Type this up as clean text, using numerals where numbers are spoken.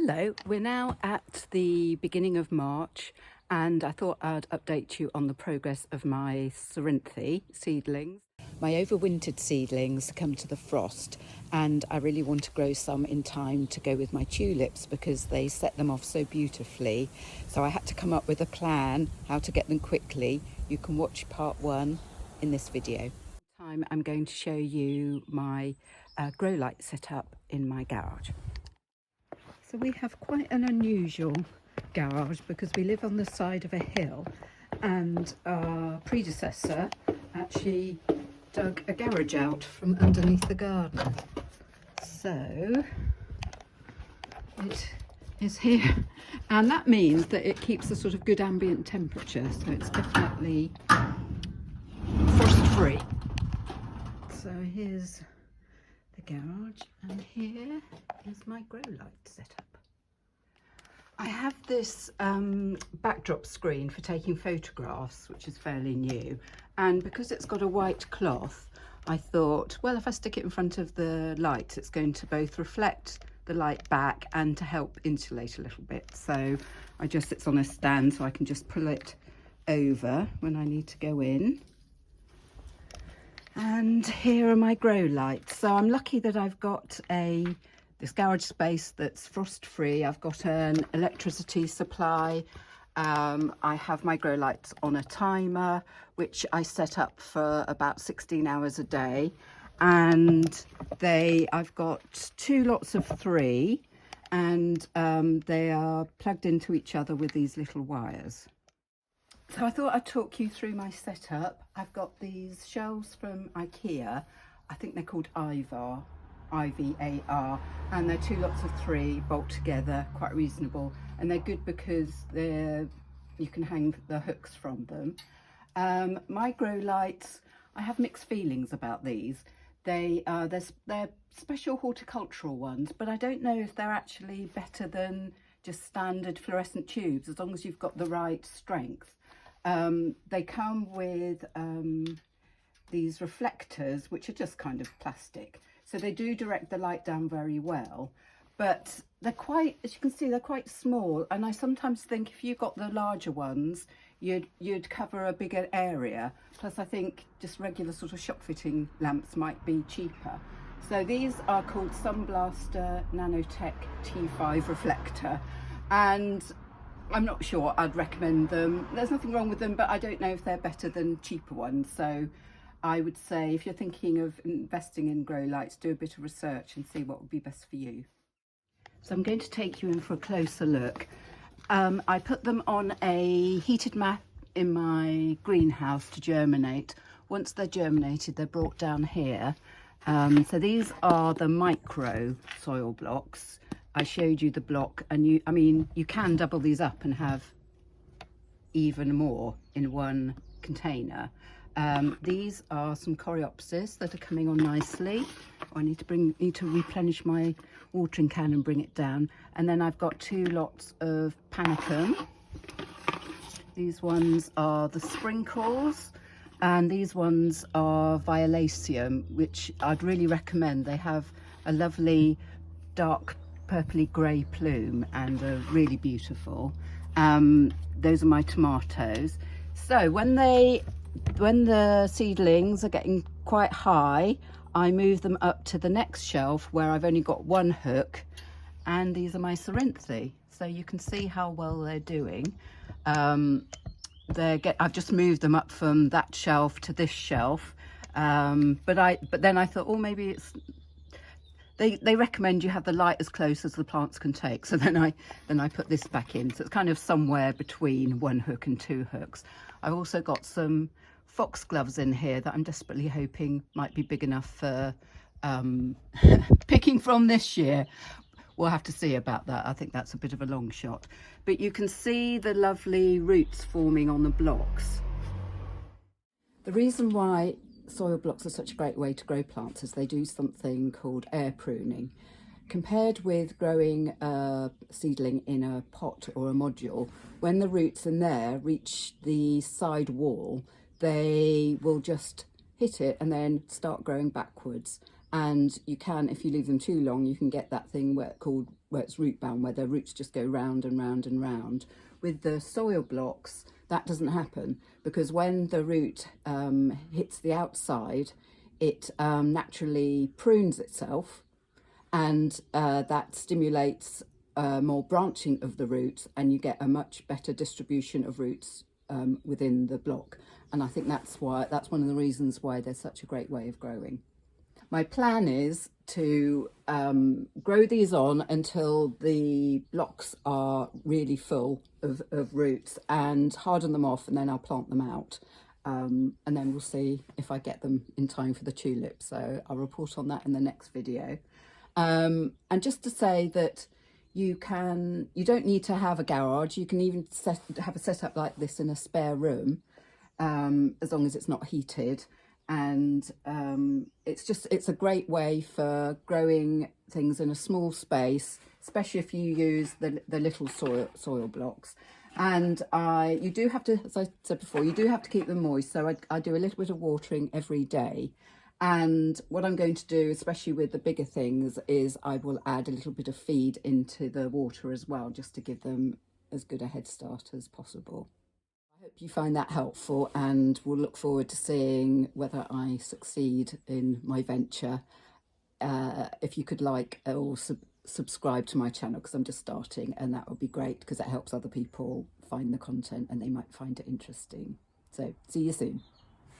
Hello, we're now at the beginning of March and I thought I'd update you on the progress of my Cerinthe seedlings. My overwintered seedlings come to the frost and I really want to grow some in time to go with my tulips because they set them off so beautifully. So I had to come up with a plan how to get them quickly. You can watch part 1 in this video. I'm going to show you my grow light setup in my garage. So we have quite an unusual garage because we live on the side of a hill and our predecessor actually dug a garage out from underneath the garden. So it is here, and that means that it keeps a sort of good ambient temperature, so it's definitely frost free. So here's the garage and here is my grow light setup. I have this backdrop screen for taking photographs, which is fairly new, and because it's got a white cloth, I thought, well, if I stick it in front of the light, it's going to both reflect the light back and to help insulate a little bit. So it's on a stand, so I can just pull it over when I need to go in. And here are my grow lights. So I'm lucky that I've got this garage space that's frost free. I've got an electricity supply. I have my grow lights on a timer, which I set up for about 16 hours a day. And I've got 2 lots of 3 and they are plugged into each other with these little wires. So I thought I'd talk you through my setup. I've got these shelves from IKEA. I think they're called IVAR, I-V-A-R, and they're 2 lots of 3 bolt together, quite reasonable. And they're good because you can hang the hooks from them. My grow lights, I have mixed feelings about these. They're special horticultural ones, but I don't know if they're actually better than just standard fluorescent tubes, as long as you've got the right strength. They come with these reflectors, which are just kind of plastic. So they do direct the light down very well, but they're quite, as you can see, they're quite small. And I sometimes think if you got the larger ones, you'd cover a bigger area. Plus I think just regular sort of shop fitting lamps might be cheaper. So these are called Sunblaster Nano T5 Reflector. And I'm not sure I'd recommend them. There's nothing wrong with them, but I don't know if they're better than cheaper ones. So I would say if you're thinking of investing in grow lights, do a bit of research and see what would be best for you. So I'm going to take you in for a closer look. I put them on a heated mat in my greenhouse to germinate. Once they're germinated, they're brought down here. So these are the micro soil blocks. I showed you the block, and you can double these up and have even more in one container. These are some coreopsis that are coming on nicely. I need to replenish my watering can and bring it down. And then I've got 2 lots of panicum. These ones are the sprinkles, and these ones are violaceum, which I'd really recommend. They have a lovely dark purpley grey plume and are really beautiful. Those are my tomatoes. So when the seedlings are getting quite high, I move them up to the next shelf where I've only got 1 hook, and these are my Cerinthe. So you can see how well they're doing. I've just moved them up from that shelf to this shelf, but then I thought, oh, maybe it's. They recommend you have the light as close as the plants can take. So then I put this back in. So it's kind of somewhere between 1 hook and 2 hooks. I've also got some foxgloves in here that I'm desperately hoping might be big enough for picking from this year. We'll have to see about that. I think that's a bit of a long shot. But you can see the lovely roots forming on the blocks. The reason why soil blocks are such a great way to grow plants is they do something called air pruning. Compared with growing a seedling in a pot or a module, when the roots in there reach the side wall, they will just hit it and then start growing backwards. And you can, if you leave them too long, you can get that thing called where it's root bound, where the roots just go round and round and round. With the soil blocks, that doesn't happen, because when the root hits the outside, it naturally prunes itself, and that stimulates more branching of the roots, and you get a much better distribution of roots within the block. And I think that's one of the reasons why they're such a great way of growing. My plan is to grow these on until the blocks are really full of roots, and harden them off, and then I'll plant them out. And then we'll see if I get them in time for the tulips. So I'll report on that in the next video. And just to say that you don't need to have a garage. You can even have a setup like this in a spare room, as long as it's not heated. And it's a great way for growing things in a small space, especially if you use the little soil blocks. And you do have to, as I said before, you do have to keep them moist. So I do a little bit of watering every day. And what I'm going to do, especially with the bigger things, is I will add a little bit of feed into the water as well, just to give them as good a head start as possible. I hope you find that helpful, and we'll look forward to seeing whether I succeed in my venture. If you could like or subscribe to my channel, because I'm just starting, and that would be great, because it helps other people find the content and they might find it interesting. So see you soon.